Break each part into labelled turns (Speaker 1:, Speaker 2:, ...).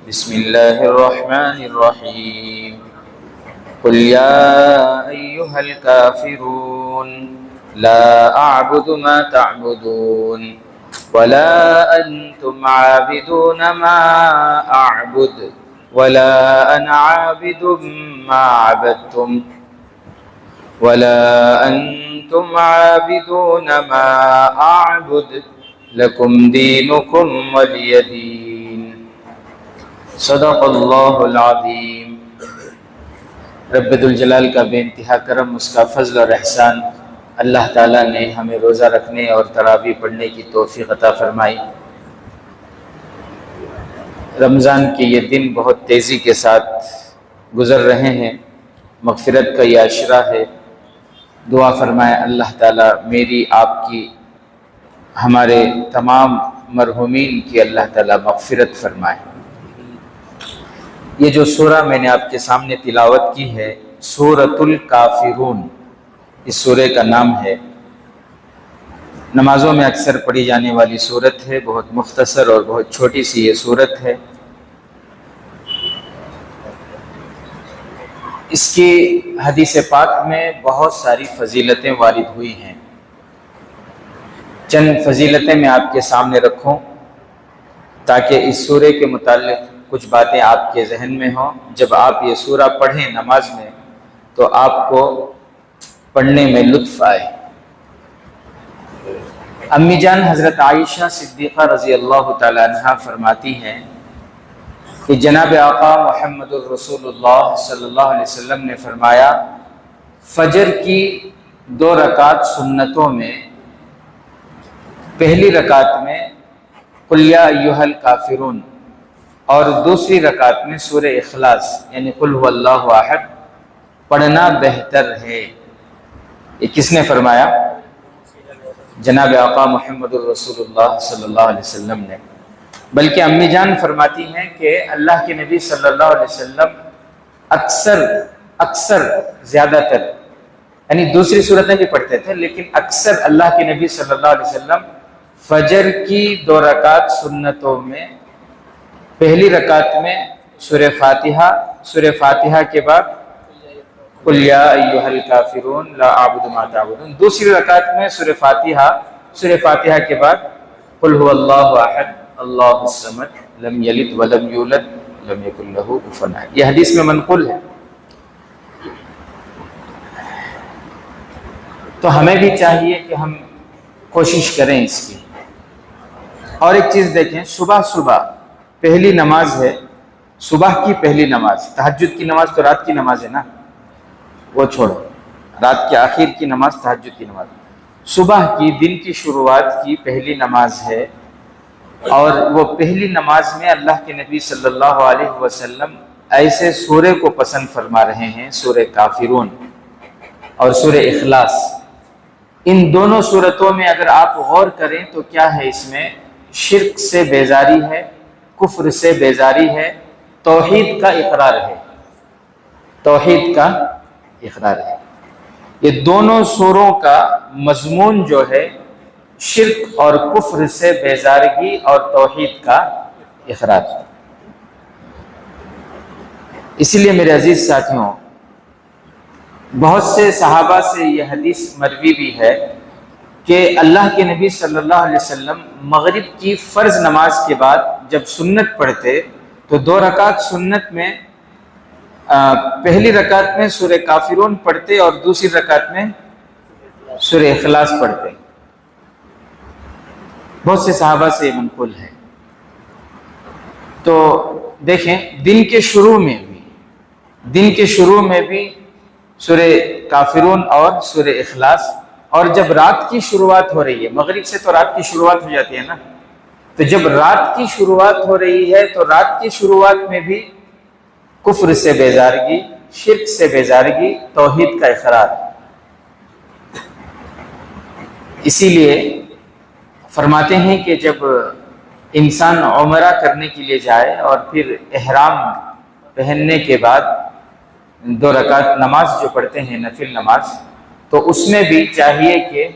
Speaker 1: بسم الله الرحمن الرحيم قل يا أيها الكافرون لا أعبد ما تعبدون ولا أنتم عابدون ما أعبد ولا أنا عابد ما عبدتم ولا أنتم عابدون ما أعبد لكم دينكم ولي دين صدق اللہ العظیم۔ رب الجلال کا بے انتہا کرم، اس کا فضل اور احسان، اللہ تعالیٰ نے ہمیں روزہ رکھنے اور تراویح پڑھنے کی توفیق عطا فرمائی۔ رمضان کے یہ دن بہت تیزی کے ساتھ گزر رہے ہیں، مغفرت کا یہ عشرہ ہے۔ دعا فرمائے اللہ تعالیٰ میری، آپ کی، ہمارے تمام مرحومین کی اللہ تعالیٰ مغفرت فرمائے۔ یہ جو سورہ میں نے آپ کے سامنے تلاوت کی ہے، سورۃ الکافرون، اس سورہ کا نام ہے۔ نمازوں میں اکثر پڑھی جانے والی سورت ہے، بہت مختصر اور بہت چھوٹی سی یہ سورت ہے۔ اس کی حدیث پاک میں بہت ساری فضیلتیں وارد ہوئی ہیں۔ چند فضیلتیں میں آپ کے سامنے رکھوں تاکہ اس سورہ کے متعلق کچھ باتیں آپ کے ذہن میں ہوں۔ جب آپ یہ سورہ پڑھیں نماز میں تو آپ کو پڑھنے میں لطف آئے۔ امی جان حضرت عائشہ صدیقہ رضی اللہ تعالی عنہا فرماتی ہیں کہ جناب آقا محمد الرسول اللہ صلی اللہ علیہ وسلم نے فرمایا، فجر کی 2 رکعت سنتوں میں پہلی رکعت میں قل یا ایھا الکافرون اور دوسری رکعت میں سورہ اخلاص یعنی قل هو اللہ احد پڑھنا بہتر ہے۔ یہ کس نے فرمایا؟ جناب آقا محمد الرسول اللہ صلی اللہ علیہ وسلم نے۔ بلکہ امی جان فرماتی ہیں کہ اللہ کے نبی صلی اللہ علیہ وسلم اکثر زیادہ تر یعنی دوسری صورتیں بھی پڑھتے تھے، لیکن اکثر اللہ کے نبی صلی اللہ علیہ وسلم فجر کی 2 رکعت سنتوں میں پہلی رکعت میں سورہ فاتحہ کے بعد قل یا ایھا الکافرون لا اعبد ما تعبدون، دوسری رکعت میں سورہ فاتحہ کے بعد قل هو اللہ احد اللہ الصمد لم یلد ولم یولد لم یکن لہ کفوا احد۔ یہ حدیث میں منقول ہے۔ تو ہمیں بھی چاہیے کہ ہم کوشش کریں اس کی۔ اور ایک چیز دیکھیں، صبح پہلی نماز ہے، صبح کی پہلی نماز، تہجد کی نماز تو رات کی نماز ہے نا، وہ چھوڑو، رات کے آخر کی نماز تہجد کی نماز، صبح کی دن کی شروعات کی پہلی نماز ہے۔ اور وہ پہلی نماز میں اللہ کے نبی صلی اللہ علیہ وسلم ایسے سورے کو پسند فرما رہے ہیں، سورہ کافرون اور سورہ اخلاص۔ ان دونوں صورتوں میں اگر آپ غور کریں تو کیا ہے، اس میں شرک سے بیزاری ہے، کفر سے بیزاری ہے، توحید کا اقرار ہے۔ یہ دونوں سوروں کا مضمون جو ہے شرک اور کفر سے بیزارگی اور توحید کا اقرار ہے۔ اسی لیے میرے عزیز ساتھیوں، بہت سے صحابہ سے یہ حدیث مروی بھی ہے کہ اللہ کے نبی صلی اللہ علیہ وسلم مغرب کی فرض نماز کے بعد جب سنت پڑھتے تو 2 رکعت سنت میں پہلی رکعت میں سورہ کافرون پڑھتے اور دوسری رکعت میں سورہ اخلاص پڑھتے۔ بہت سے صحابہ سے منقول ہے۔ تو دیکھیں، دن کے شروع میں بھی سورہ کافرون اور سورہ اخلاص، اور جب رات کی شروعات ہو رہی ہے، مغرب سے تو رات کی شروعات ہو جاتی ہے نا، تو جب رات کی شروعات ہو رہی ہے تو رات کی شروعات میں بھی کفر سے بیزارگی، شرک سے بیزارگی، توحید کا اقرار۔ اسی لیے فرماتے ہیں کہ جب انسان عمرہ کرنے کے لیے جائے اور پھر احرام پہننے کے بعد 2 رکعت نماز جو پڑھتے ہیں نفل نماز، تو اس میں بھی چاہیے کہ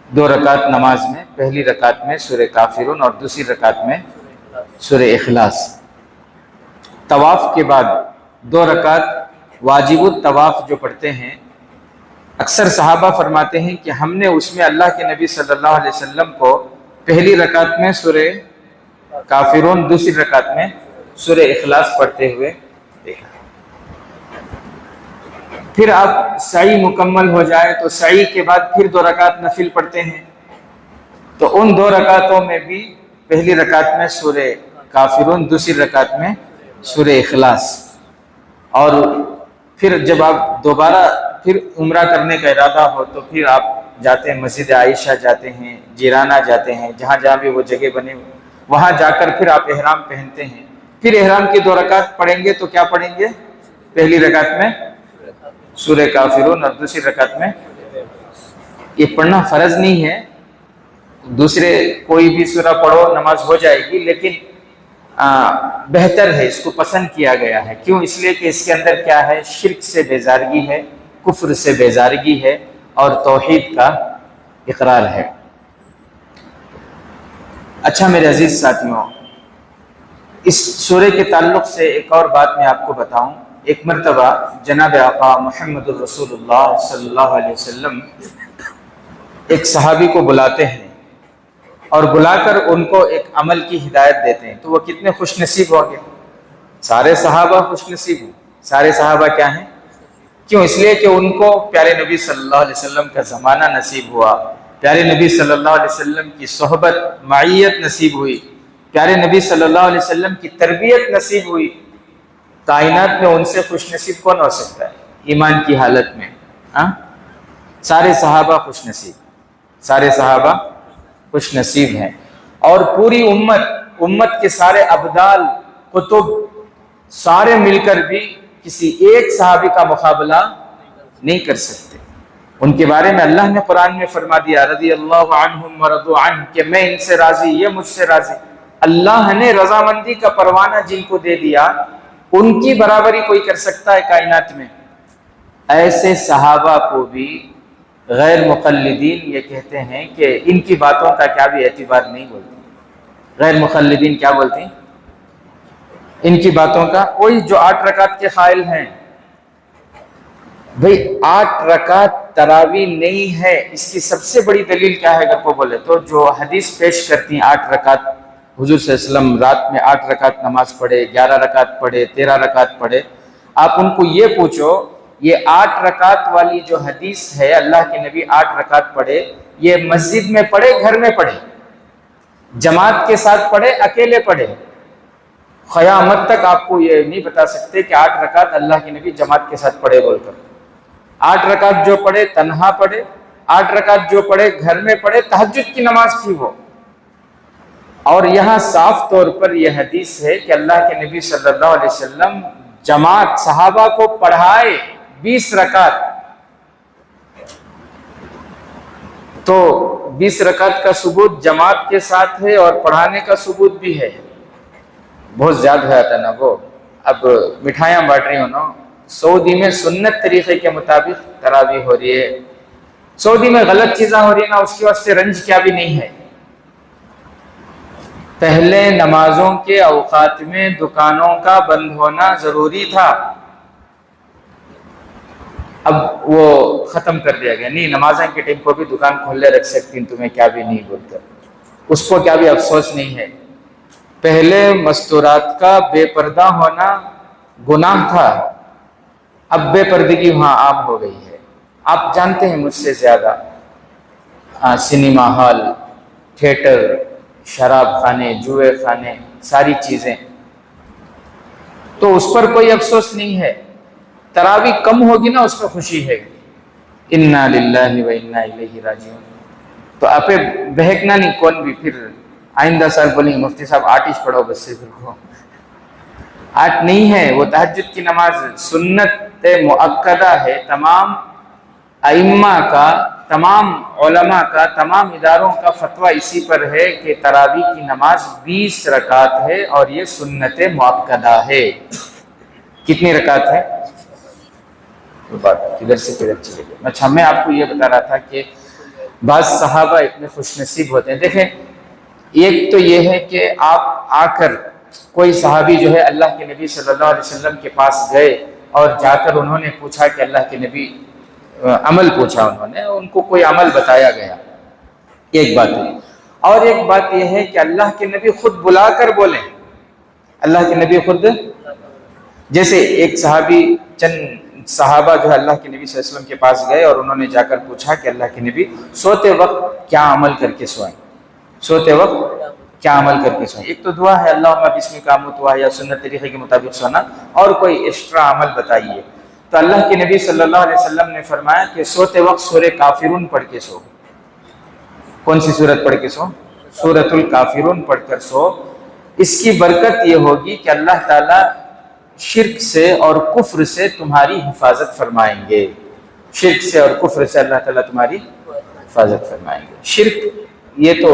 Speaker 1: 2 رکعت نماز میں پہلی رکعت میں سورہ کافرون اور دوسری رکعت میں سورہ اخلاص طواف کے بعد 2 رکعت واجب الطواف جو پڑھتے ہیں، اکثر صحابہ فرماتے ہیں کہ ہم نے اس میں اللہ کے نبی صلی اللہ علیہ وسلم کو پہلی رکعت میں سورہ کافرون، دوسری رکعت میں سورہ اخلاص پڑھتے ہوئے دیکھا۔ پھر آپ سعی مکمل ہو جائے تو سعی کے بعد پھر 2 رکعت نفل پڑھتے ہیں، تو ان 2 رکعتوں میں بھی پہلی رکعت میں سورہ کافرون، دوسری رکعت میں سورہ اخلاص، اور پھر جب آپ دوبارہ پھر عمرہ کرنے کا ارادہ ہو تو پھر آپ جاتے ہیں مسجد عائشہ، جاتے ہیں جیرانہ، جاتے ہیں جہاں جہاں بھی وہ جگہ بنے ہوئے، وہاں جا کر پھر آپ احرام پہنتے ہیں۔ پھر احرام کی 2 رکعت پڑھیں گے تو کیا پڑھیں گے؟ پہلی رکعت میں سورہ کافرون اور دوسری رکعت میں، یہ پڑھنا فرض نہیں ہے، دوسرے کوئی بھی سورہ پڑھو نماز ہو جائے گی، لیکن بہتر ہے، اس کو پسند کیا گیا ہے۔ کیوں؟ اس لیے کہ اس کے اندر کیا ہے؟ شرک سے بیزارگی ہے، کفر سے بیزارگی ہے، اور توحید کا اقرار ہے۔ اچھا میرے عزیز ساتھیوں، اس سورہ کے تعلق سے ایک اور بات میں آپ کو بتاؤں۔ ایک مرتبہ جناب آقا محمد الرسول اللہ صلی اللہ علیہ وسلم ایک صحابی کو بلاتے ہیں اور بلا کر ان کو ایک عمل کی ہدایت دیتے ہیں، تو وہ کتنے خوش نصیب ہوں گے؟ سارے صحابہ خوش نصیب ہیں۔ سارے صحابہ کیا ہیں؟ کیوں؟ اس لیے کہ ان کو پیارے نبی صلی اللہ علیہ وسلم کا زمانہ نصیب ہوا، پیارے نبی صلی اللہ علیہ وسلم کی صحبت معیت نصیب ہوئی، پیارے نبی صلی اللہ علیہ وسلم کی تربیت نصیب ہوئی۔ کائنات میں ان سے خوش نصیب کون ہو سکتا ہے ایمان کی حالت میں؟ سارے صحابہ خوش نصیب، سارے صحابہ خوش نصیب ہیں، اور پوری امت کے سارے ابدال، کتب، سارے مل کر بھی کسی ایک صحابی کا مقابلہ نہیں کر سکتے۔ ان کے بارے میں اللہ نے قرآن میں فرما دیا، رضی اللہ عنہم ورضوا عنہ، کہ میں ان سے راضی، یہ مجھ سے راضی۔ اللہ نے رضامندی کا پروانہ جن کو دے دیا، ان کی برابری کوئی کر سکتا ہے کائنات میں؟ ایسے صحابہ کو بھی غیر مقلدین یہ کہتے ہیں کہ ان کی باتوں کا کیا بھی اعتبار نہیں بولتے۔ غیر مقلدین کیا بولتے ہیں؟ ان کی باتوں کا، وہی جو 8 رکعت کے قائل ہیں۔ بھئی 8 رکعت تراویح نہیں ہے، اس کی سب سے بڑی دلیل کیا ہے اگر کو بولے تو؟ جو حدیث پیش کرتی ہیں 8 رکعت، حضور صلی اللہ علیہ وسلم رات میں 8 رکعت نماز پڑھے، 11 رکعت پڑھے، 13 رکعت پڑھے۔ آپ ان کو یہ پوچھو، یہ 8 رکعت والی جو حدیث ہے، اللہ کے نبی 8 رکعت پڑھے، یہ مسجد میں پڑھے، گھر میں پڑھے، جماعت کے ساتھ پڑھے، اکیلے پڑھے؟ قیامت تک آپ کو یہ نہیں بتا سکتے کہ 8 رکعت اللہ کے نبی جماعت کے ساتھ پڑھے بول کر۔ 8 رکعت جو پڑھے تنہا پڑھے، 8 رکعت جو پڑھے گھر میں پڑھے، تہجد کی نماز تھی وہ۔ اور یہاں صاف طور پر یہ حدیث ہے کہ اللہ کے نبی صلی اللہ علیہ وسلم جماعت صحابہ کو پڑھائے 20 رکعت، تو 20 رکعت کا ثبوت جماعت کے ساتھ ہے اور پڑھانے کا ثبوت بھی ہے۔ بہت زیادہ ہوا تھا نا وہ، اب مٹھائیاں بانٹ رہی ہوں نا، سعودی میں سنت طریقے کے مطابق تراویح ہو رہی ہے، سعودی میں غلط چیزیں ہو رہی ہیں نا، اس کے واسطے رنج کیا بھی نہیں ہے۔ پہلے نمازوں کے اوقات میں دکانوں کا بند ہونا ضروری تھا، اب وہ ختم کر دیا گیا، نہیں نمازیں کے ٹائم کو بھی دکان کھلے رکھ سکتی ہیں، تمہیں کیا بھی نہیں بولتا، اس کو کیا بھی افسوس نہیں ہے۔ پہلے مستورات کا بے پردہ ہونا گناہ تھا، اب بے پردگی وہاں عام ہو گئی ہے۔ آپ جانتے ہیں مجھ سے زیادہ، سنیما ہال، تھیٹر، شراب خانے، جوئے خانے، ساری چیزیں، تو اس پر کوئی افسوس نہیں ہے۔ تراویح کم ہوگی نا، اس میں خوشی ہے، انا للہ و انا الیہ راجعون۔ تو آپ بہکنا نہیں کون بھی، پھر آئندہ سال بولیں گے مفتی صاحب 8 پڑھو بس سے، پھر کو 8 نہیں ہے، وہ تہجد کی نماز سنت مؤکدہ ہے۔ تمام ائمہ کا، تمام علماء کا، تمام اداروں کا فتویٰ اسی پر ہے کہ تراویح کی نماز 20 رکعت ہے اور یہ سنت مؤکدہ ہے۔ کتنی رکعت ہے؟ بات کدھر سے کدھر چلے گئے۔ اچھا، میں آپ کو یہ بتا رہا تھا کہ بعض صحابہ اتنے خوش نصیب ہوتے ہیں۔ دیکھیں، ایک تو یہ ہے کہ آپ آ کر کوئی صحابی جو ہے اللہ کے نبی صلی اللہ علیہ وسلم کے پاس گئے اور جا کر انہوں نے پوچھا کہ اللہ کے نبی، عمل پوچھا انہوں نے، ان کو کوئی عمل بتایا گیا، ایک بات ہے۔ اور ایک بات یہ ہے کہ اللہ کے نبی خود بلا کر بولیں، اللہ کے نبی خود، جیسے ایک صحابی، چند صحابہ جو ہے اللہ کے نبی صلی اللہ علیہ وسلم کے پاس گئے اور انہوں نے جا کر پوچھا کہ اللہ کے نبی سوتے وقت کیا عمل کر کے سوئیں، سوتے وقت کیا عمل کر کے سوئیں۔ ایک تو دعا ہے اللہم بسمک اموت واحیا، سنت طریقے کے مطابق سونا، اور کوئی ایکسٹرا عمل بتائیے۔ تو اللہ کے نبی صلی اللہ علیہ وسلم نے فرمایا کہ سوتے وقت سورہ کافرون پڑھ کے سو۔ کون سی سورت پڑھ کے سو؟ سورۃ الکافرون پڑھ کر سو۔ اس کی برکت یہ ہوگی کہ اللہ تعالیٰ شرک سے اور کفر سے تمہاری حفاظت فرمائیں گے، شرک سے اور کفر سے اللہ تعالیٰ تمہاری حفاظت فرمائیں گے۔ شرک یہ تو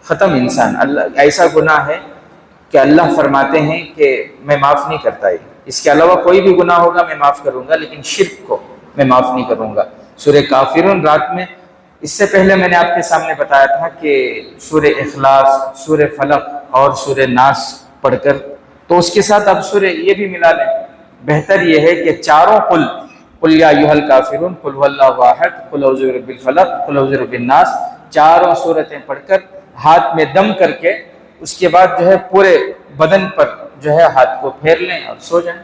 Speaker 1: ختم انسان، اللہ ایسا گناہ ہے کہ اللہ فرماتے ہیں کہ میں معاف نہیں کرتا ہے، اس کے علاوہ کوئی بھی گناہ ہوگا میں معاف کروں گا، لیکن شرک کو میں معاف نہیں کروں گا۔ سورہ کافرون رات میں، اس سے پہلے میں نے آپ کے سامنے بتایا تھا کہ سورہ اخلاص، سورہ فلق اور سورہ ناس پڑھ کر، تو اس کے ساتھ اب سورہ یہ بھی ملا لیں۔ بہتر یہ ہے کہ چاروں قل یا ایھا الکافرون، قل هو اللہ احد، قل اعوذ برب الفلق، قل اعوذ برب الناس، چاروں سورتیں پڑھ کر ہاتھ میں دم کر کے اس کے بعد جو ہے پورے بدن پر جو ہے ہاتھ کو پھیر لیں اور سو جائیں،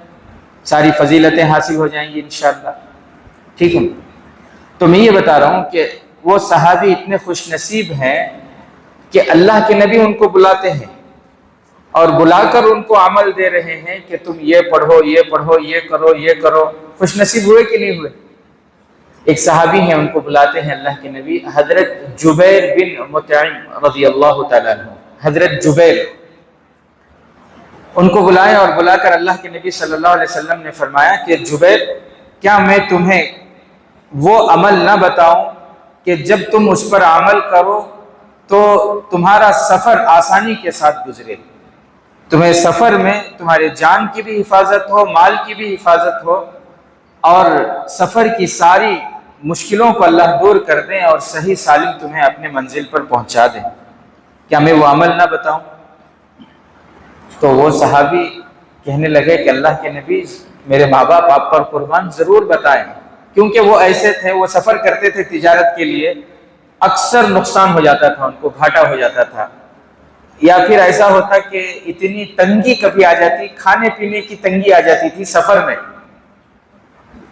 Speaker 1: ساری فضیلتیں حاصل ہو جائیں گی انشاءاللہ۔ ٹھیک ہے، تو میں یہ بتا رہا ہوں کہ وہ صحابی اتنے خوش نصیب ہیں کہ اللہ کے نبی ان کو بلاتے ہیں اور بلا کر ان کو عمل دے رہے ہیں کہ تم یہ پڑھو، یہ پڑھو، یہ کرو، یہ کرو۔ خوش نصیب ہوئے کہ نہیں ہوئے؟ ایک صحابی ہیں، ان کو بلاتے ہیں اللہ کے نبی، حضرت جبیر بن مطعم رضی اللہ تعالیٰ عنہ، حضرت جبیر، ان کو بلائے اور بلا کر اللہ کے نبی صلی اللہ علیہ وسلم نے فرمایا کہ جبیر، کیا میں تمہیں وہ عمل نہ بتاؤں کہ جب تم اس پر عمل کرو تو تمہارا سفر آسانی کے ساتھ گزرے، تمہیں سفر میں تمہارے جان کی بھی حفاظت ہو، مال کی بھی حفاظت ہو، اور سفر کی ساری مشکلوں کو اللہ دور کر دیں اور صحیح سالم تمہیں اپنے منزل پر پہنچا دیں، کیا میں وہ عمل نہ بتاؤں؟ تو وہ صحابی کہنے لگے کہ اللہ کے نبی، میرے ماں باپ آپ پر قربان، ضرور بتائیں، کیونکہ وہ ایسے تھے، وہ سفر کرتے تھے تجارت کے لیے، اکثر نقصان ہو جاتا تھا، ان کو گھاٹا ہو جاتا تھا، یا پھر ایسا ہوتا کہ اتنی تنگی کبھی آ جاتی، کھانے پینے کی تنگی آ جاتی تھی سفر میں۔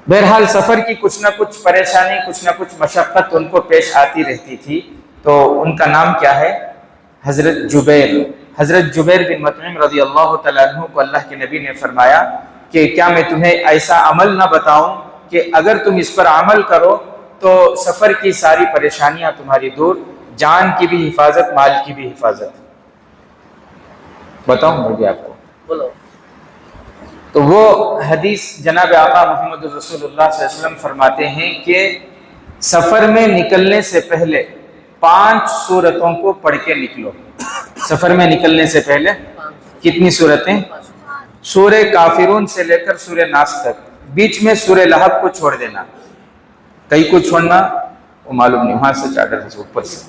Speaker 1: بہرحال سفر کی کچھ نہ کچھ پریشانی، کچھ نہ کچھ مشقت ان کو پیش آتی رہتی تھی۔ تو ان کا نام کیا ہے؟ حضرت جبیر۔ حضرت جبیر بن مطعم رضی اللہ تعالیٰ عنہ کو اللہ کے نبی نے فرمایا کہ کیا میں تمہیں ایسا عمل نہ بتاؤں کہ اگر تم اس پر عمل کرو تو سفر کی ساری پریشانیاں تمہاری دور، جان کی بھی حفاظت، مال کی بھی حفاظت۔ بتاؤں مجھے آپ کو، بولو۔ تو وہ حدیث جناب آقا محمد رسول اللہ صلی اللہ علیہ وسلم فرماتے ہیں کہ سفر میں نکلنے سے پہلے 5 سورتوں کو پڑھ کے نکلو۔ سفر میں نکلنے سے پہلے کتنی سورتیں؟ سورہ کافرون سے لے کر سورہ ناس تک، بیچ میں سورہ لہب کو چھوڑ دینا، کئی کو چھوڑنا وہ معلوم نہیں، وہاں سے چارٹر سے اوپر سے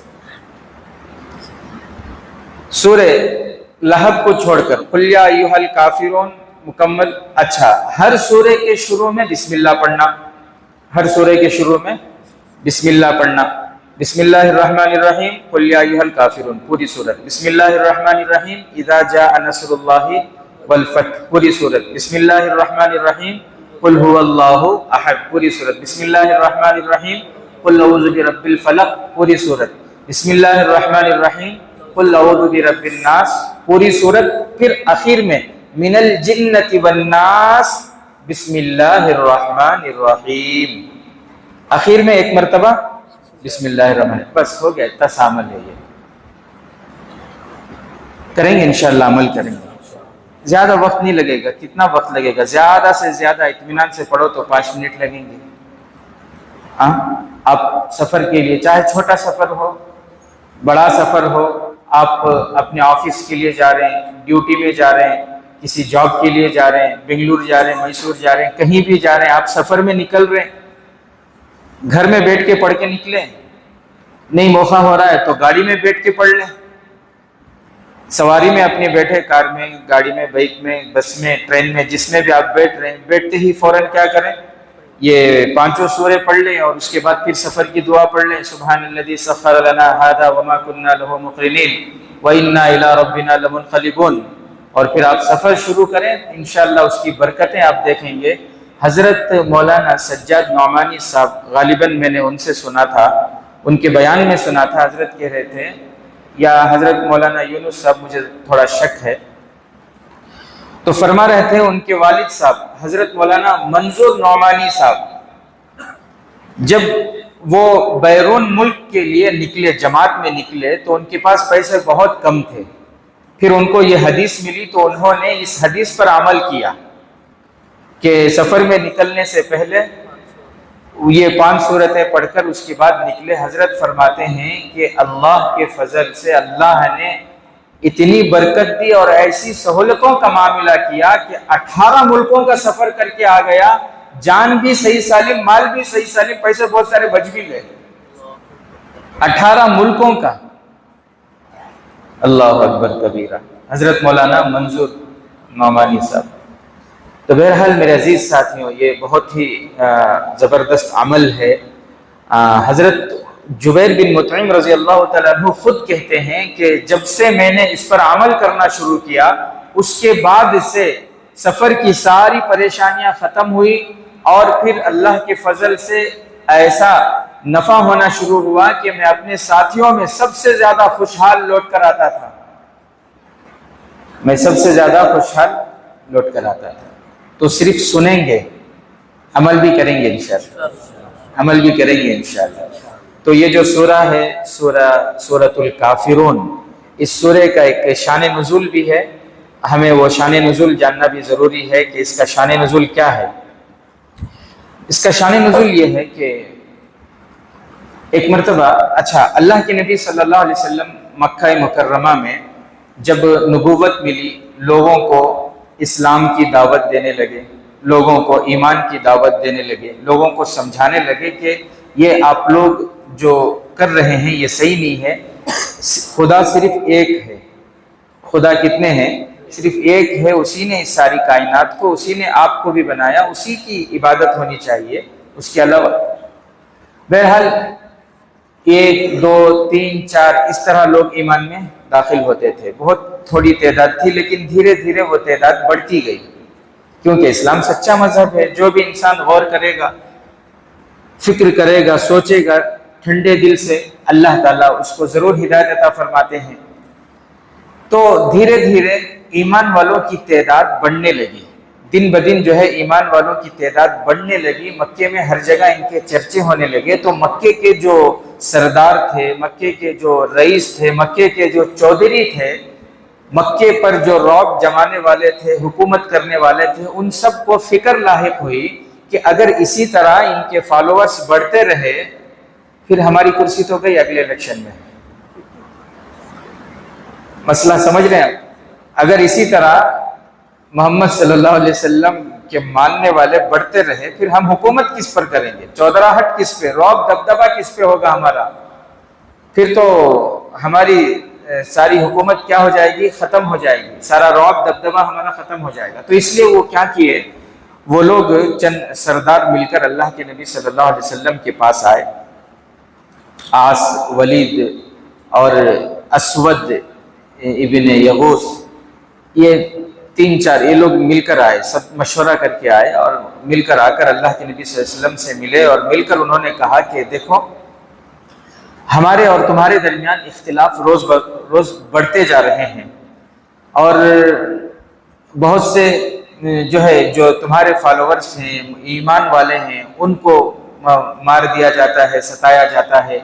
Speaker 1: سورہ لہب کو چھوڑ کر قل یا ایھا الکافرون مکمل۔ اچھا، ہر سورے کے شروع میں بسم اللہ پڑھنا، ہر سورے کے شروع میں بسم اللہ پڑھنا۔ بسم اللہ الرحمن الرحیم، قل یا ایھا الکافرون پوری سورت۔ بسم اللہ الرحمن الرحیم، اذا جاء نصر اللہ والفتح پوری سورت۔ بسم اللہ الرحمن الرحیم، قل هو اللہ احد پوری سورت۔ بسم اللہ الرحمن الرحیم، قل اعوذ برب الفلق پوری سورت۔ بسم اللہ الرحمن الرحیم، قل اعوذ برب الناس پوری سورت۔ پھر اخیر میں من الجنۃ والناس بسم اللہ الرحمن الرحیم، اخیر میں ایک مرتبہ بسم اللہ الرحمن، بس ہو گیا، اتنا سا عمل ہے، یہ کریں گے انشاءاللہ، عمل کریں گے، زیادہ وقت نہیں لگے گا۔ کتنا وقت لگے گا؟ زیادہ سے زیادہ اطمینان سے پڑھو تو 5 منٹ لگیں گے۔ ہاں، آپ سفر کے لیے، چاہے چھوٹا سفر ہو، بڑا سفر ہو، آپ اپنے آفس کے لیے جا رہے ہیں، ڈیوٹی میں جا رہے ہیں، کسی جاب کے لیے جا رہے ہیں، بنگلور جا رہے ہیں، میسور جا رہے ہیں، کہیں بھی جا رہے ہیں، آپ سفر میں نکل رہے ہیں، گھر میں بیٹھ کے پڑھ کے نکلیں، نہیں موقع ہو رہا ہے تو گاڑی میں بیٹھ کے پڑھ لیں، سواری میں اپنے بیٹھے، کار میں، گاڑی میں، بائک میں، بس میں، ٹرین میں، جس میں بھی آپ بیٹھ رہے ہیں، بیٹھتے ہی فوراً کیا کریں؟ یہ 5 سورے پڑھ لیں اور اس کے بعد پھر سفر کی دعا پڑھ لیں، سبحان الذی سخر لنا ھذا وما كنا له مقرنین وإنا إلی ربنا لمنقلبون، اور پھر آپ سفر شروع کریں، انشاءاللہ اس کی برکتیں آپ دیکھیں گے۔ حضرت مولانا سجاد نعمانی صاحب، غالباً میں نے ان سے سنا تھا، ان کے بیان میں سنا تھا، حضرت کہہ رہے تھے، یا حضرت مولانا یونس صاحب، مجھے تھوڑا شک ہے، تو فرما رہے تھے ان کے والد صاحب حضرت مولانا منظور نعمانی صاحب جب وہ بیرون ملک کے لیے نکلے، جماعت میں نکلے، تو ان کے پاس پیسے بہت کم تھے۔ پھر ان کو یہ حدیث ملی تو انہوں نے اس حدیث پر عمل کیا کہ سفر میں نکلنے سے پہلے یہ 5 سورتیں پڑھ کر اس کے بعد نکلے۔ حضرت فرماتے ہیں کہ اللہ کے فضل سے اللہ نے اتنی برکت دی اور ایسی سہولتوں کا معاملہ کیا کہ 18 ملکوں کا سفر کر کے آ گیا، جان بھی صحیح سالم، مال بھی صحیح سالم، پیسے بہت سارے بچ بھی گئے، 18 ملکوں کا۔ اللہ اکبر کبیرہ، حضرت مولانا منظور نعمانی صاحب۔ تو بہرحال میرے عزیز ساتھیوں، یہ بہت ہی زبردست عمل ہے۔ حضرت جبیر بن مطعم رضی اللہ تعالیٰ عنہ خود کہتے ہیں کہ جب سے میں نے اس پر عمل کرنا شروع کیا، اس کے بعد سے سفر کی ساری پریشانیاں ختم ہوئی، اور پھر اللہ کے فضل سے ایسا نفع ہونا شروع ہوا کہ میں اپنے ساتھیوں میں سب سے زیادہ خوشحال لوٹ کر آتا تھا، میں سب سے زیادہ خوشحال لوٹ کر آتا تھا۔ تو صرف سنیں گے، عمل بھی کریں گے انشاءاللہ، عمل بھی کریں گے انشاءاللہ۔ تو یہ جو سورہ ہے، سورۃ الکافرون، اس سورہ کا ایک شان نزول بھی ہے، ہمیں وہ شان نزول جاننا بھی ضروری ہے کہ اس کا شان نزول کیا ہے۔ اس کا شان نزول یہ ہے کہ ایک مرتبہ، اچھا، اللہ کے نبی صلی اللہ علیہ وسلم مکہ مکرمہ میں جب نبوت ملی، لوگوں کو اسلام کی دعوت دینے لگے، لوگوں کو ایمان کی دعوت دینے لگے، لوگوں کو سمجھانے لگے کہ یہ آپ لوگ جو کر رہے ہیں یہ صحیح نہیں ہے، خدا صرف ایک ہے۔ خدا کتنے ہیں؟ صرف ایک ہے، اسی نے اس ساری کائنات کو، اسی نے آپ کو بھی بنایا، اسی کی عبادت ہونی چاہیے، اس کے علاوہ۔ بہرحال 1 2 3 4 اس طرح لوگ ایمان میں داخل ہوتے تھے، بہت تھوڑی تعداد تھی، لیکن دھیرے دھیرے وہ تعداد بڑھتی گئی، کیونکہ اسلام سچا مذہب ہے۔ جو بھی انسان غور کرے گا، فکر کرے گا، سوچے گا ٹھنڈے دل سے، اللہ تعالیٰ اس کو ضرور ہدایت عطا فرماتے ہیں۔ تو دھیرے دھیرے ایمان والوں کی تعداد بڑھنے لگی، دن بدن جو ہے ایمان والوں کی تعداد بڑھنے لگی۔ مکے میں ہر جگہ ان کے چرچے ہونے لگے، تو مکے کے جو سردار تھے، مکے کے جو رئیس تھے، مکے کے جو چودھری تھے، مکے پر جو رعب جمانے والے تھے، حکومت کرنے والے تھے، ان سب کو فکر لاحق ہوئی کہ اگر اسی طرح ان کے فالوورز بڑھتے رہے، پھر ہماری کرسی تو گئی اگلے الیکشن میں۔ مسئلہ سمجھ رہے ہیں؟ اگر اسی طرح محمد صلی اللہ علیہ وسلم کے ماننے والے بڑھتے رہے، پھر ہم حکومت کس پر کریں گے؟ چودراہٹ کس پہ؟ رعب دبدبہ کس پہ ہوگا ہمارا؟ پھر تو ہماری ساری حکومت کیا ہو جائے گی؟ ختم ہو جائے گی، سارا رعب دبدبہ ہمارا ختم ہو جائے گا۔ تو اس لیے وہ کیا کیے، وہ لوگ چند سردار مل کر اللہ کے نبی صلی اللہ علیہ وسلم کے پاس آئے، آس، ولید اور اسود ابن یغوث، یہ 3 4 یہ لوگ مل کر آئے، سب مشورہ کر کے آئے، اور مل کر آ کر اللہ کے نبی صلی اللہ علیہ وسلم سے ملے، اور مل کر انہوں نے کہا کہ دیکھو، ہمارے اور تمہارے درمیان اختلاف روز بڑھتے جا رہے ہیں، اور بہت سے جو تمہارے فالوورز ہیں، ایمان والے ہیں، ان کو مار دیا جاتا ہے، ستایا جاتا ہے،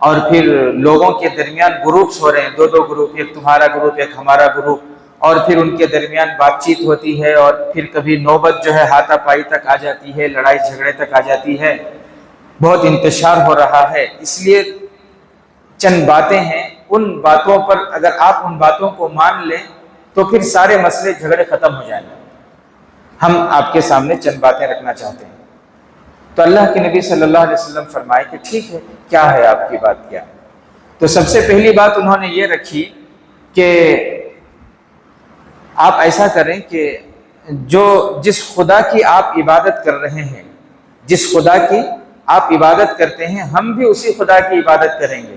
Speaker 1: اور پھر لوگوں کے درمیان گروپس ہو رہے ہیں، 2 گروپ، ایک تمہارا گروپ، ایک ہمارا گروپ، اور پھر ان کے درمیان بات چیت ہوتی ہے، اور پھر کبھی نوبت جو ہے ہاتھا پائی تک آ جاتی ہے، لڑائی جھگڑے تک آ جاتی ہے، بہت انتشار ہو رہا ہے۔ اس لیے چند باتیں ہیں، ان باتوں پر اگر آپ ان باتوں کو مان لیں تو پھر سارے مسئلے جھگڑے ختم ہو جائیں گے۔ ہم آپ کے سامنے چند باتیں رکھنا چاہتے ہیں۔ تو اللہ کے نبی صلی اللہ علیہ وسلم فرمائے کہ ٹھیک ہے، کیا ہے آپ کی بات؟ کیا؟ تو سب سے پہلی بات انہوں نے یہ رکھی کہ آپ ایسا کریں کہ جس خدا کی آپ عبادت کر رہے ہیں، جس خدا کی آپ عبادت کرتے ہیں، ہم بھی اسی خدا کی عبادت کریں گے.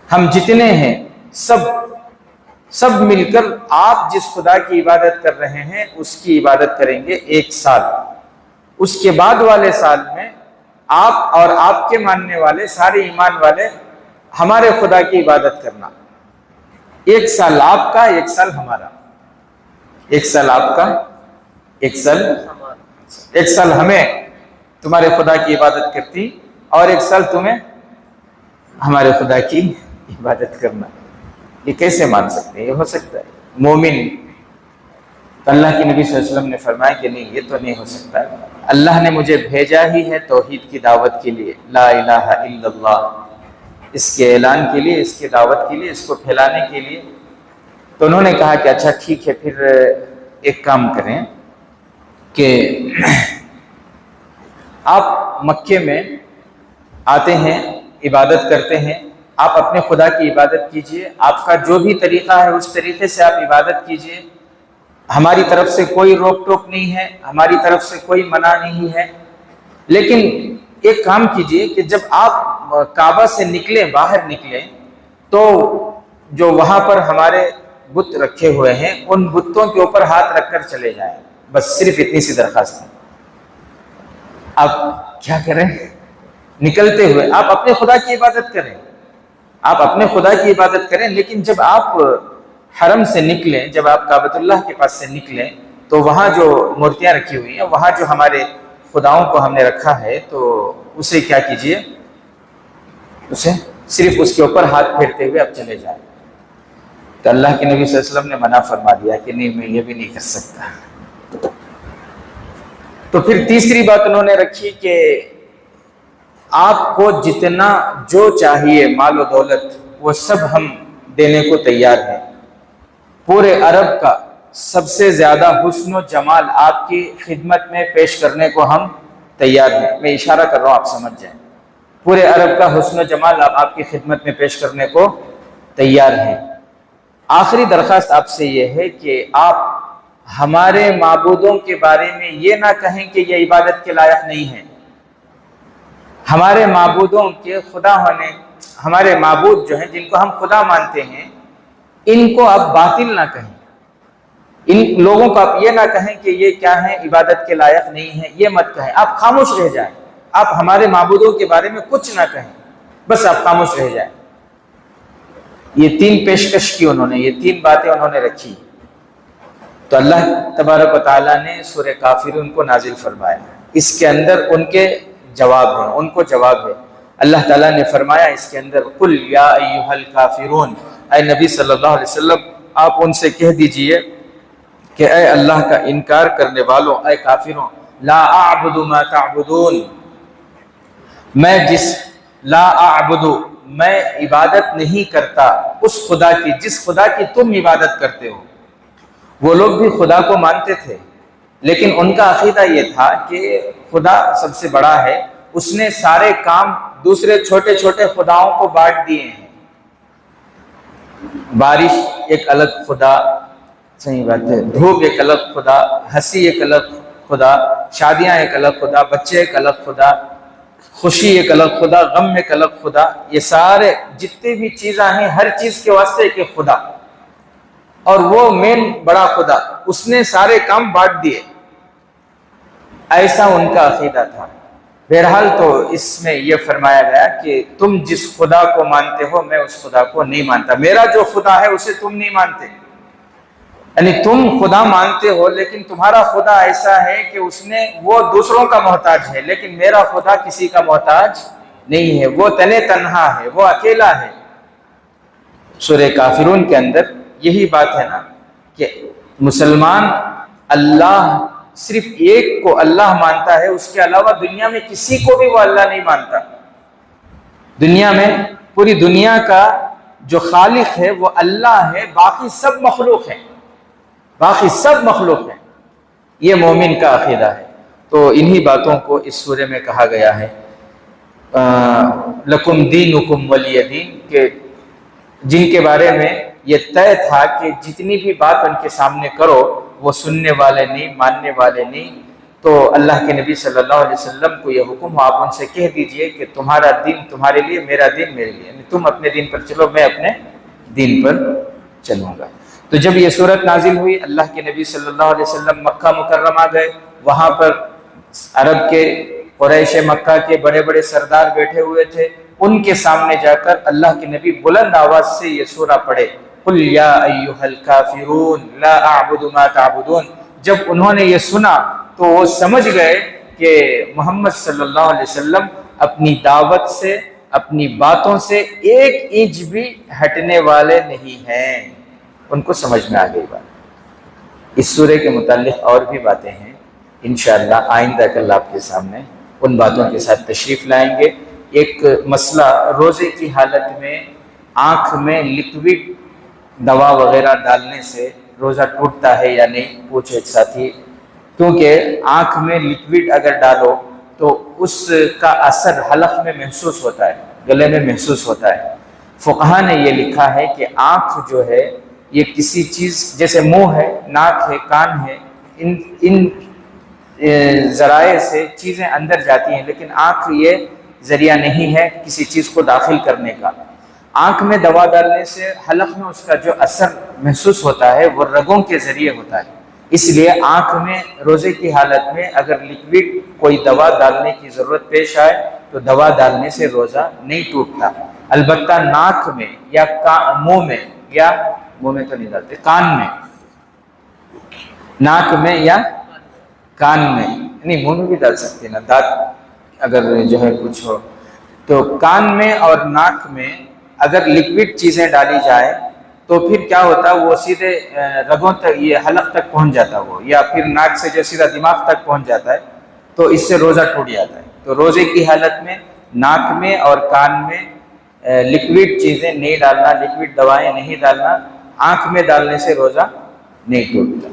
Speaker 1: ہم جتنے ہیں سب مل کر آپ جس خدا کی عبادت کر رہے ہیں اس کی عبادت کریں گے 1 سال. اس کے بعد والے سال میں آپ اور آپ کے ماننے والے سارے ایمان والے ہمارے خدا کی عبادت کرنا. 1 سال آپ کا، 1 سال ہمارا. 1 سال آپ کا، 1 سال ہمیں تمہارے خدا کی عبادت کرتی، اور 1 سال تمہیں ہمارے خدا کی عبادت کرنا. یہ کیسے مان سکتے ہیں؟ یہ ہو سکتا ہے؟ مومن تو اللہ کے نبی صلی اللہ علیہ وسلم نے فرمایا کہ نہیں، یہ تو نہیں ہو سکتا. اللہ نے مجھے بھیجا ہی ہے توحید کی دعوت کے لیے، لا الہ الا اللہ، اس کے اعلان کے لیے، اس کی دعوت کے لیے، اس کو پھیلانے کے لیے. تو انہوں نے کہا کہ اچھا ٹھیک ہے، پھر ایک کام کریں کہ آپ مکے میں آتے ہیں، عبادت کرتے ہیں، آپ اپنے خدا کی عبادت کیجئے، آپ کا جو بھی طریقہ ہے اس طریقے سے آپ عبادت کیجئے. ہماری طرف سے کوئی روک ٹوک نہیں ہے، ہماری طرف سے کوئی منع نہیں ہے. لیکن ایک کام کیجئے کہ جب آپ کعبہ سے نکلیں، باہر نکلیں، تو جو وہاں پر ہمارے بت رکھے ہوئے ہیں ان بتوں کے اوپر ہاتھ رکھ کر چلے جائیں. بس صرف اتنی سی درخواست ہے. آپ کیا کریں؟ نکلتے ہوئے آپ اپنے خدا کی عبادت کریں، آپ اپنے خدا کی عبادت کریں. لیکن جب آپ حرم سے نکلیں، جب آپ کعبۃ اللہ کے پاس سے نکلیں، تو وہاں جو مورتیاں رکھی ہوئی ہیں، وہاں جو ہمارے خداؤں کو ہم نے رکھا ہے، تو اسے کیا کیجئے، اسے صرف اس کے اوپر ہاتھ پھیرتے ہوئے آپ چلے جائیں. تو اللہ کے نبی صلی اللہ علیہ وسلم نے منع فرما دیا کہ نہیں، میں یہ بھی نہیں کر سکتا. تو پھر تیسری بات انہوں نے رکھی کہ آپ کو جتنا جو چاہیے مال و دولت وہ سب ہم دینے کو تیار ہیں. پورے عرب کا سب سے زیادہ حسن و جمال آپ کی خدمت میں پیش کرنے کو ہم تیار ہیں. میں اشارہ کر رہا ہوں، آپ سمجھ جائیں. پورے عرب کا حسن و جمال آپ کی خدمت میں پیش کرنے کو تیار ہیں. آخری درخواست آپ سے یہ ہے کہ آپ ہمارے معبودوں کے بارے میں یہ نہ کہیں کہ یہ عبادت کے لائق نہیں ہیں. ہمارے معبودوں کے خدا ہونے، ہمارے معبود جو ہیں جن کو ہم خدا مانتے ہیں، ان کو آپ باطل نہ کہیں. ان لوگوں کو آپ یہ نہ کہیں کہ یہ کیا ہیں، عبادت کے لائق نہیں ہیں، یہ مت کہیں. آپ خاموش رہ جائیں. آپ ہمارے معبودوں کے بارے میں کچھ نہ کہیں، بس آپ خاموش رہ جائیں. یہ 3 پیشکش کی انہوں نے، یہ 3 باتیں انہوں نے رکھی. تو اللہ تبارک و تعالیٰ نے سورہ کافرون کو نازل فرمایا. اس کے اندر ان کے جواب ہے، ان کو جواب ہے. اللہ تعالیٰ نے فرمایا اس کے اندر، قل یا ایھا الکافرون، اے نبی صلی اللہ علیہ وسلم آپ ان سے کہہ دیجئے کہ اے اللہ کا انکار کرنے والوں، اے کافروں، لا اعبد ما تعبدون، لا اعبد، میں عبادت نہیں کرتا اس خدا کی جس خدا کی تم عبادت کرتے ہو. وہ لوگ بھی خدا کو مانتے تھے، لیکن ان کا عقیدہ یہ تھا کہ خدا سب سے بڑا ہے، اس نے سارے کام دوسرے چھوٹے چھوٹے خداؤں کو بانٹ دیے ہیں. بارش ایک الگ خدا، صحیح بات ہے، دھوپ ایک الگ خدا، ہنسی ایک الگ خدا، شادیاں ایک الگ خدا، بچے ایک الگ خدا، خوشی ایک الگ خدا، غم ایک الگ خدا. یہ سارے جتنے بھی چیزاں ہیں، ہر چیز کے واسطے ایک خدا، اور وہ مین بڑا خدا، اس نے سارے کام بانٹ دیے. ایسا ان کا عقیدہ تھا. بہرحال تو اس میں یہ فرمایا گیا کہ تم جس خدا کو مانتے ہو میں اس خدا کو نہیں مانتا. میرا جو خدا ہے اسے تم نہیں مانتے. یعنی تم خدا مانتے ہو لیکن تمہارا خدا ایسا ہے کہ اس نے، وہ دوسروں کا محتاج ہے، لیکن میرا خدا کسی کا محتاج نہیں ہے، وہ تنے تنہا ہے، وہ اکیلا ہے. سورہ کافرون کے اندر یہی بات ہے نا کہ مسلمان اللہ صرف ایک کو اللہ مانتا ہے، اس کے علاوہ دنیا میں کسی کو بھی وہ اللہ نہیں مانتا. دنیا میں پوری دنیا کا جو خالق ہے وہ اللہ ہے، باقی سب مخلوق ہیں، باقی سب مخلوق ہیں. یہ مومن کا عقیدہ ہے. تو انہی باتوں کو اس سورے میں کہا گیا ہے لکم دینکم ولی دین، کہ جن کے بارے میں یہ طے تھا کہ جتنی بھی بات ان کے سامنے کرو وہ سننے والے نہیں، ماننے والے نہیں۔ تو اللہ کے نبی صلی اللہ علیہ وسلم کو یہ حکم ہو، آپ ان سے کہہ دیجئے کہ تمہارا دین تمہارے لیے، میرا دین میرے لیے، یعنی تم اپنے دین پر چلو، میں اپنے دین پر چلوں گا۔ تو جب یہ صورت نازل ہوئی، اللہ کے نبی صلی اللہ علیہ وسلم مکہ مکرمہ گئے، وہاں پر عرب کے، قریش مکہ کے بڑے بڑے سردار بیٹھے ہوئے تھے، ان کے سامنے جا کر اللہ کے نبی بلند آواز سے یہ سورہ پڑھے، قُلْ يَا أَيُّهَا الْكَافِرُونَ لَا أَعْبُدُ مَا تَعْبُدُونَ۔ جب انہوں نے یہ سنا تو وہ سمجھ گئے کہ محمد صلی اللہ علیہ وسلم اپنی دعوت سے، اپنی باتوں سے ایک انچ بھی ہٹنے والے نہیں ہیں۔ ان کو سمجھ میں آ گئی بات۔ اس سورے کے متعلق اور بھی باتیں ہیں، انشاءاللہ آئندہ کل آپ کے سامنے ان باتوں کے ساتھ تشریف لائیں گے۔ ایک مسئلہ، روزے کی حالت میں آنکھ میں لکوڈ دوا وغیرہ ڈالنے سے روزہ ٹوٹتا ہے یا نہیں، پوچھے ایک ساتھی، کیونکہ آنکھ میں لکوڈ اگر ڈالو تو اس کا اثر حلق میں محسوس ہوتا ہے، گلے میں محسوس ہوتا ہے۔ فقہا نے یہ لکھا ہے کہ آنکھ جو ہے یہ کسی چیز، جیسے منہ ہے، ناک ہے، کان ہے، ان ذرائع سے چیزیں اندر جاتی ہیں، لیکن آنکھ یہ ذریعہ نہیں ہے کسی چیز کو داخل کرنے کا۔ آنکھ میں دوا ڈالنے سے حلق میں اس کا جو اثر محسوس ہوتا ہے وہ رگوں کے ذریعے ہوتا ہے، اس لیے آنکھ میں روزے کی حالت میں اگر لکوڈ کوئی دوا ڈالنے کی ضرورت پیش آئے تو دوا ڈالنے سے روزہ نہیں ٹوٹتا۔ البتہ ناک میں یا منہ میں، یا منہ میں تو نہیں ڈالتے، کان میں، ناک میں یا کان میں، نہیں منہ میں بھی ڈال سکتے نا، دانت اگر جو ہے کچھ ہو تو کان میں اور ناک میں اگر لکوڈ چیزیں ڈالی جائے تو پھر کیا ہوتا ہے، وہ سیدھے رگوں تک، یہ حلق تک پہنچ جاتا ہے وہ، یا پھر ناک سے جو سیدھا دماغ تک پہنچ جاتا ہے، تو اس سے روزہ ٹوٹ جاتا ہے۔ تو روزے کی حالت میں ناک میں اور کان میں لکوڈ چیزیں نہیں ڈالنا، لکوڈ دوائیں نہیں ڈالنا، آنکھ میں ڈالنے سے روزہ نہیں ٹوٹتا۔